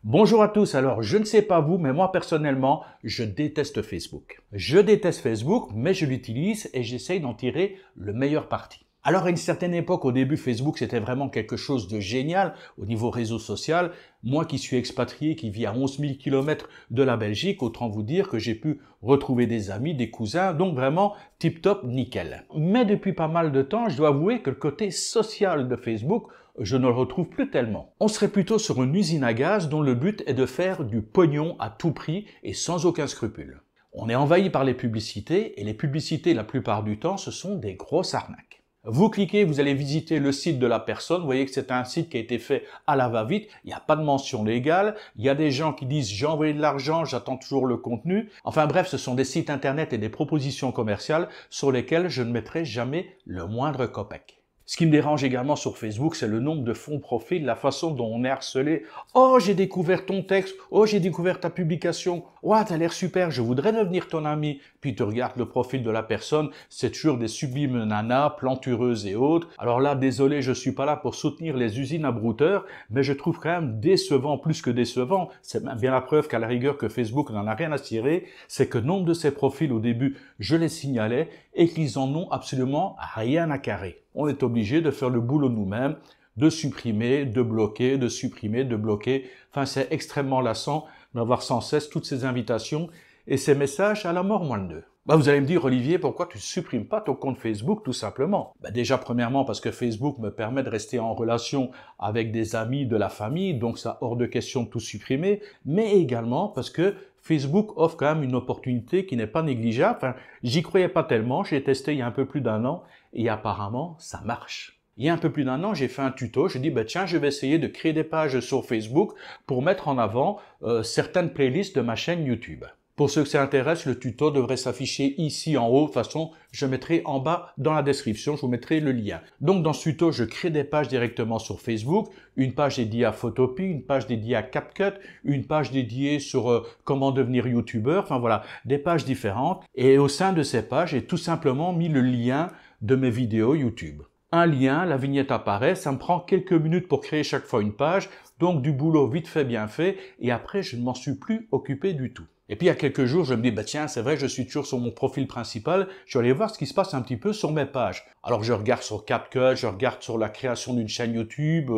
Bonjour à tous, alors je ne sais pas vous, mais moi personnellement, je déteste Facebook. Je déteste Facebook, mais je l'utilise et j'essaye d'en tirer le meilleur parti. Alors à une certaine époque, au début, Facebook c'était vraiment quelque chose de génial au niveau réseau social. Moi qui suis expatrié, qui vis à 11 000 km de la Belgique, autant vous dire que j'ai pu retrouver des amis, des cousins, donc vraiment tip top, nickel. Mais depuis pas mal de temps, je dois avouer que le côté social de Facebook, je ne le retrouve plus tellement. On serait plutôt sur une usine à gaz dont le but est de faire du pognon à tout prix et sans aucun scrupule. On est envahi par les publicités et les publicités la plupart du temps ce sont des grosses arnaques. Vous cliquez, vous allez visiter le site de la personne, vous voyez que c'est un site qui a été fait à la va-vite, il n'y a pas de mention légale, il y a des gens qui disent j'ai envoyé de l'argent, j'attends toujours le contenu. Enfin bref, ce sont des sites internet et des propositions commerciales sur lesquelles je ne mettrai jamais le moindre copec. Ce qui me dérange également sur Facebook, c'est le nombre de fonds profils, la façon dont on est harcelé. Oh, j'ai découvert ton texte. Oh, j'ai découvert ta publication. Ouais, t'as l'air super, je voudrais devenir ton ami. Puis tu regardes le profil de la personne, c'est toujours des sublimes nanas, plantureuses et autres. Alors là, désolé, je suis pas là pour soutenir les usines à brouteurs, mais je trouve quand même décevant, plus que décevant. C'est bien la preuve qu'à la rigueur que Facebook n'en a rien à cirer, c'est que nombre de ces profils au début, je les signalais et qu'ils en ont absolument rien à carrer. On est obligé de faire le boulot nous-mêmes, de supprimer, de bloquer, de supprimer, de bloquer. Enfin, c'est extrêmement lassant d'avoir sans cesse toutes ces invitations et ces messages à la mort moins de deux. Vous allez me dire, Olivier, pourquoi tu ne supprimes pas ton compte Facebook tout simplement? Déjà, premièrement, parce que Facebook me permet de rester en relation avec des amis de la famille, donc ça hors de question de tout supprimer, mais également parce que Facebook offre quand même une opportunité qui n'est pas négligeable. Enfin, j'y croyais pas tellement, j'ai testé il y a un peu plus d'un an et apparemment, ça marche. Il y a un peu plus d'un an, j'ai fait un tuto, j'ai dit tiens, je vais essayer de créer des pages sur Facebook pour mettre en avant certaines playlists de ma chaîne YouTube. Pour ceux que ça intéresse, le tuto devrait s'afficher ici en haut. De toute façon, je mettrai en bas dans la description, je vous mettrai le lien. Donc dans ce tuto, je crée des pages directement sur Facebook, une page dédiée à Photopea, une page dédiée à CapCut, une page dédiée sur comment devenir YouTuber, enfin voilà, des pages différentes. Et au sein de ces pages, j'ai tout simplement mis le lien de mes vidéos YouTube. Un lien, la vignette apparaît, ça me prend quelques minutes pour créer chaque fois une page, donc du boulot vite fait, bien fait, et après je ne m'en suis plus occupé du tout. Et puis il y a quelques jours, je me dis, tiens, c'est vrai, je suis toujours sur mon profil principal, je vais aller voir ce qui se passe un petit peu sur mes pages. Alors je regarde sur CapCut, je regarde sur la création d'une chaîne YouTube,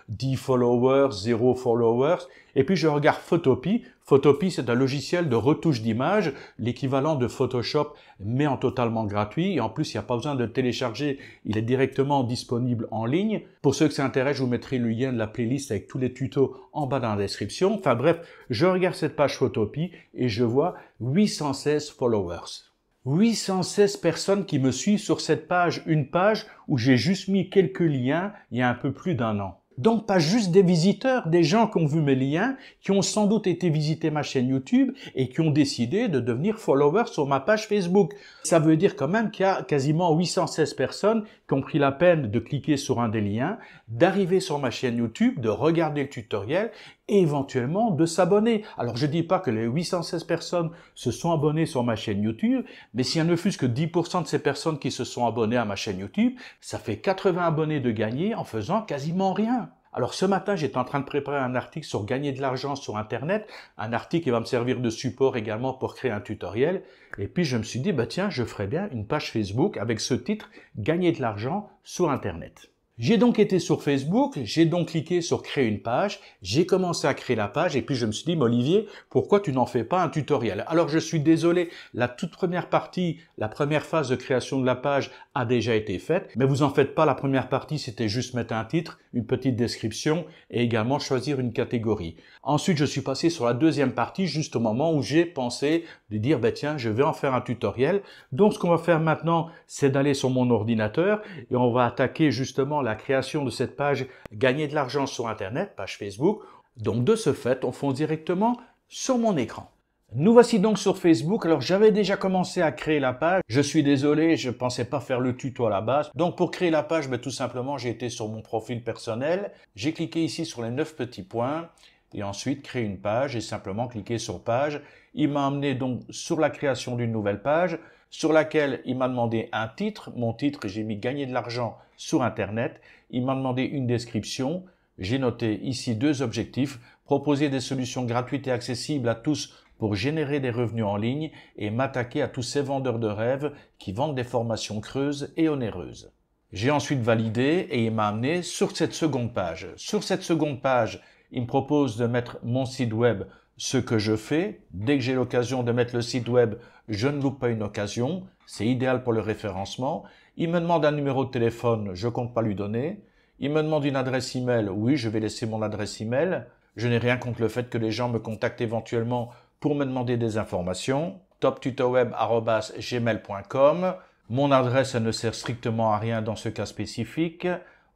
10 followers, 0 followers, et puis je regarde Photopea. Photopea, c'est un logiciel de retouche d'images, l'équivalent de Photoshop, mais en totalement gratuit. Et en plus, il n'y a pas besoin de le télécharger, il est directement disponible en ligne. Pour ceux que ça intéresse, je vous mettrai le lien de la playlist avec tous les tutos en bas dans la description. Enfin bref, je regarde cette page Photopea et je vois 816 followers. 816 personnes qui me suivent sur cette page, une page où j'ai juste mis quelques liens il y a un peu plus d'un an. Donc pas juste des visiteurs, des gens qui ont vu mes liens, qui ont sans doute été visiter ma chaîne YouTube et qui ont décidé de devenir followers sur ma page Facebook. Ça veut dire quand même qu'il y a quasiment 816 personnes qui ont pris la peine de cliquer sur un des liens, d'arriver sur ma chaîne YouTube, de regarder le tutoriel et éventuellement de s'abonner. Alors je dis pas que les 816 personnes se sont abonnées sur ma chaîne YouTube, mais s'il y en ne fût que 10% de ces personnes qui se sont abonnées à ma chaîne YouTube, ça fait 80 abonnés de gagner en faisant quasiment rien. Alors ce matin, j'étais en train de préparer un article sur gagner de l'argent sur Internet, un article qui va me servir de support également pour créer un tutoriel. Et puis je me suis dit, tiens, je ferais bien une page Facebook avec ce titre « Gagner de l'argent sur Internet ». J'ai donc été sur Facebook, j'ai donc cliqué sur créer une page, j'ai commencé à créer la page et puis je me suis dit, Olivier, pourquoi tu n'en fais pas un tutoriel? Alors je suis désolé, la toute première partie, la première phase de création de la page a déjà été faite, mais vous en faites pas, la première partie c'était juste mettre un titre, une petite description et également choisir une catégorie. Ensuite je suis passé sur la deuxième partie juste au moment où j'ai pensé de dire, tiens, je vais en faire un tutoriel. Donc ce qu'on va faire maintenant, c'est d'aller sur mon ordinateur et on va attaquer justement la création de cette page gagner de l'argent sur Internet, page Facebook. Donc de ce fait, on fonce directement sur mon écran. Nous voici donc sur Facebook. Alors j'avais déjà commencé à créer la page. Je suis désolé, je ne pensais pas faire le tuto à la base. Donc pour créer la page, tout simplement, j'ai été sur mon profil personnel. J'ai cliqué ici sur les 9 petits points et ensuite créer une page et simplement cliquer sur page. Il m'a amené donc sur la création d'une nouvelle page sur laquelle il m'a demandé un titre. Mon titre, j'ai mis gagner de l'argent sur Internet. Il m'a demandé une description. J'ai noté ici 2 objectifs, proposer des solutions gratuites et accessibles à tous pour générer des revenus en ligne et m'attaquer à tous ces vendeurs de rêves qui vendent des formations creuses et onéreuses. J'ai ensuite validé et il m'a amené sur cette seconde page. Sur cette seconde page, il me propose de mettre mon site web, ce que je fais. Dès que j'ai l'occasion de mettre le site web, je ne loupe pas une occasion. C'est idéal pour le référencement. Il me demande un numéro de téléphone, je ne compte pas lui donner. Il me demande une adresse email, oui, je vais laisser mon adresse email. Je n'ai rien contre le fait que les gens me contactent éventuellement pour me demander des informations. toptutoweb@gmail.com. Mon adresse, elle ne sert strictement à rien dans ce cas spécifique.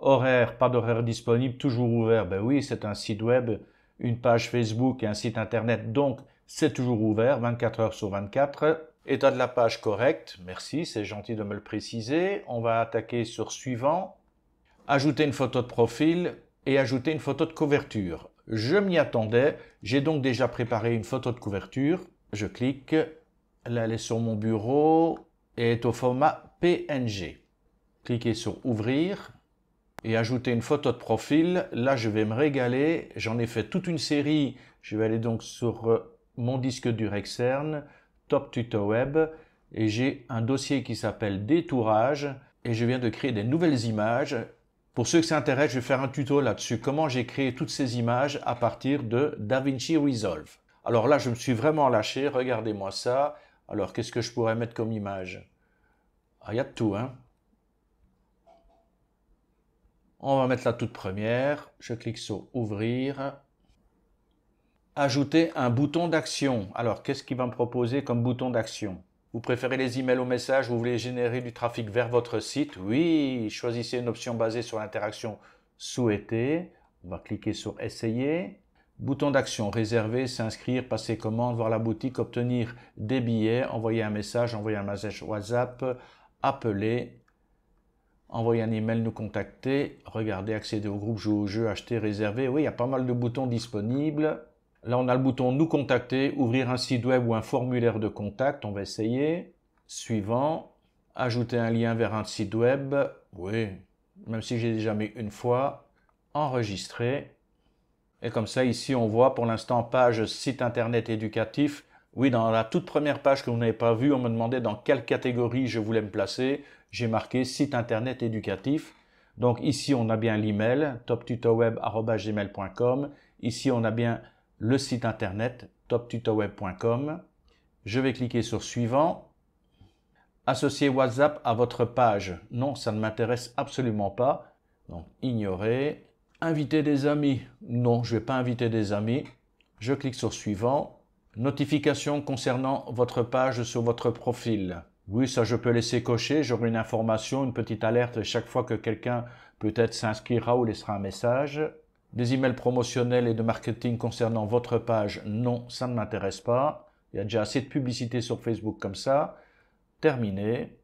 Horaire, pas d'horaire disponible, toujours ouvert. Ben oui, c'est un site web, une page Facebook et un site internet, donc c'est toujours ouvert, 24 heures sur 24. État de la page correct, merci, c'est gentil de me le préciser. On va attaquer sur suivant. Ajouter une photo de profil et ajouter une photo de couverture. Je m'y attendais, j'ai donc déjà préparé une photo de couverture. Je clique, là elle est sur mon bureau et est au format PNG. Cliquez sur ouvrir et ajouter une photo de profil. Là je vais me régaler, j'en ai fait toute une série. Je vais aller donc sur mon disque dur externe, Top Tuto Web, et j'ai un dossier qui s'appelle détourage et je viens de créer des nouvelles images. Pour ceux qui s'intéressent, je vais faire un tuto là-dessus, comment j'ai créé toutes ces images à partir de DaVinci Resolve. Alors là, je me suis vraiment lâché, regardez-moi ça. Alors, qu'est-ce que je pourrais mettre comme image? Ah, il y a de tout, hein. On va mettre la toute première. Je clique sur ouvrir. Ajouter un bouton d'action. Alors, qu'est-ce qu'il va me proposer comme bouton d'action? Vous préférez les emails aux messages, vous voulez générer du trafic vers votre site? Oui, choisissez une option basée sur l'interaction souhaitée. On va cliquer sur essayer. Bouton d'action, réserver, s'inscrire, passer commande, voir la boutique, obtenir des billets, envoyer un message WhatsApp, appeler, envoyer un email, nous contacter, regarder, accéder au groupe, jouer au jeu, acheter, réserver. Oui, il y a pas mal de boutons disponibles. Là, on a le bouton nous contacter, ouvrir un site web ou un formulaire de contact. On va essayer. Suivant. Ajouter un lien vers un site web. Oui, même si j'ai déjà mis une fois. Enregistrer. Et comme ça, ici, on voit pour l'instant page site internet éducatif. Oui, dans la toute première page que vous n'avez pas vue, on me demandait dans quelle catégorie je voulais me placer. J'ai marqué site internet éducatif. Donc ici, on a bien l'email, toptutoweb@gmail.com. Ici, on a bien le site internet toptutoweb.com. Je vais cliquer sur suivant. Associer WhatsApp à votre page. Non, ça ne m'intéresse absolument pas. Donc ignorer. Inviter des amis. Non, je ne vais pas inviter des amis. Je clique sur suivant. Notification concernant votre page sur votre profil. Oui, ça je peux laisser cocher. J'aurai une information, une petite alerte chaque fois que quelqu'un peut-être s'inscrira ou laissera un message. Des emails promotionnels et de marketing concernant votre page, non, ça ne m'intéresse pas. Il y a déjà assez de publicité sur Facebook comme ça. Terminé.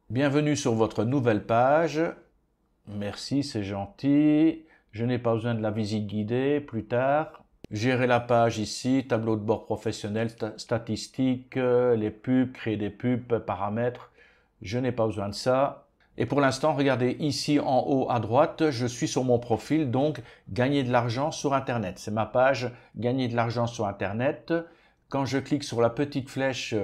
Bienvenue sur votre nouvelle page. Merci, c'est gentil. Je n'ai pas besoin de la visite guidée, plus tard. Gérer la page ici, tableau de bord professionnel, statistiques, les pubs, créer des pubs, paramètres. Je n'ai pas besoin de ça. Et pour l'instant, regardez ici en haut à droite, je suis sur mon profil, donc gagner de l'argent sur Internet. C'est ma page gagner de l'argent sur Internet. Quand je clique sur la petite flèche,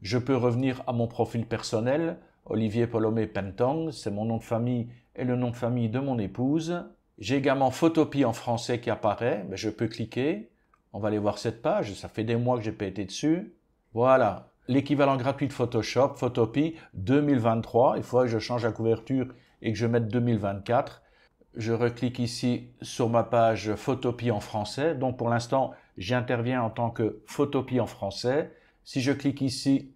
je peux revenir à mon profil personnel, Olivier Polomé Pentong, c'est mon nom de famille et le nom de famille de mon épouse. J'ai également Photopea en français qui apparaît, mais je peux cliquer. On va aller voir cette page, ça fait des mois que j'ai pas été dessus. Voilà. L'équivalent gratuit de Photoshop, Photopea 2023. Il faudrait que je change la couverture et que je mette 2024. Je reclique ici sur ma page Photopea en français. Donc pour l'instant, j'interviens en tant que Photopea en français. Si je clique ici,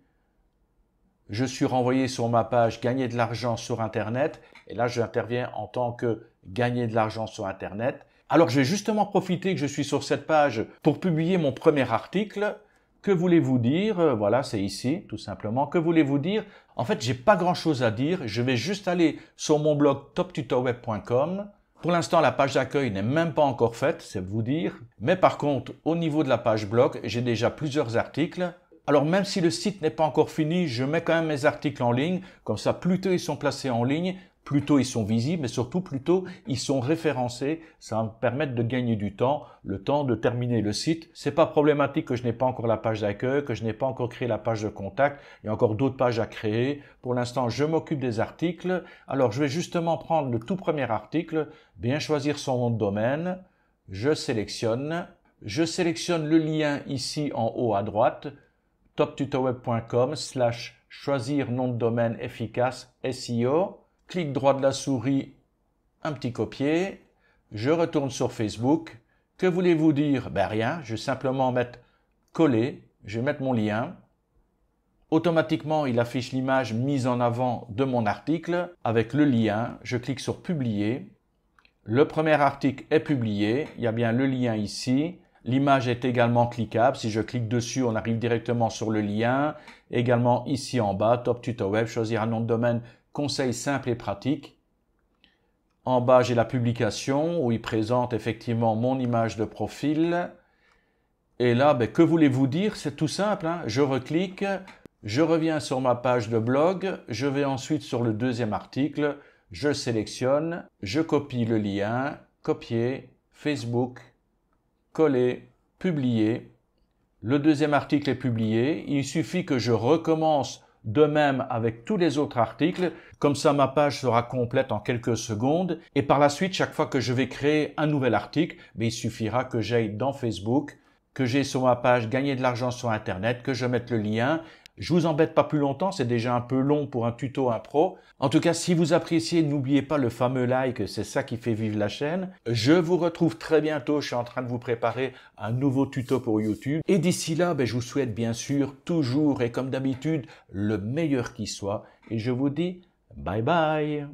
je suis renvoyé sur ma page Gagner de l'argent sur Internet. Et là, j'interviens en tant que Gagner de l'argent sur Internet. Alors, je vais justement profiter que je suis sur cette page pour publier mon premier article. Que voulez-vous dire? Voilà, c'est ici, tout simplement. Que voulez-vous dire? En fait, j'ai pas grand-chose à dire. Je vais juste aller sur mon blog toptutoweb.com. Pour l'instant, la page d'accueil n'est même pas encore faite, c'est vous dire. Mais par contre, au niveau de la page blog, j'ai déjà plusieurs articles. Alors, même si le site n'est pas encore fini, je mets quand même mes articles en ligne. Comme ça, plus tôt ils sont placés en ligne, Plus tôt ils sont visibles, mais surtout plus tôt ils sont référencés. Ça va me permettre de gagner du temps, le temps de terminer le site. C'est pas problématique que je n'ai pas encore la page d'accueil, que je n'ai pas encore créé la page de contact. Il y a encore d'autres pages à créer. Pour l'instant, je m'occupe des articles. Alors, je vais justement prendre le tout premier article, bien choisir son nom de domaine. Je sélectionne le lien ici en haut à droite, toptutoweb.com/choisir nom de domaine efficace SEO. Clic droit de la souris, un petit copier. Je retourne sur Facebook. Que voulez-vous dire? Ben rien, je vais simplement mettre coller. Je vais mettre mon lien. Automatiquement, il affiche l'image mise en avant de mon article avec le lien. Je clique sur publier. Le premier article est publié. Il y a bien le lien ici. L'image est également cliquable. Si je clique dessus, on arrive directement sur le lien. Également ici en bas, Top Tuto Web, choisir un nom de domaine, conseils simples et pratiques. En bas, j'ai la publication où il présente effectivement mon image de profil. Et là, ben, que voulez-vous dire? C'est tout simple, hein. Je reclique, je reviens sur ma page de blog, je vais ensuite sur le deuxième article, je sélectionne, je copie le lien, copier, Facebook, coller, publier. Le deuxième article est publié. Il suffit que je recommence de même avec tous les autres articles. Comme ça, ma page sera complète en quelques secondes. Et par la suite, chaque fois que je vais créer un nouvel article, il suffira que j'aille dans Facebook, que j'ai sur ma page gagner de l'argent sur Internet, que je mette le lien. Je vous embête pas plus longtemps, c'est déjà un peu long pour un tuto impro. En tout cas, si vous appréciez, n'oubliez pas le fameux like, c'est ça qui fait vivre la chaîne. Je vous retrouve très bientôt, je suis en train de vous préparer un nouveau tuto pour YouTube. Et d'ici là, je vous souhaite bien sûr toujours et comme d'habitude, le meilleur qui soit. Et je vous dis bye bye.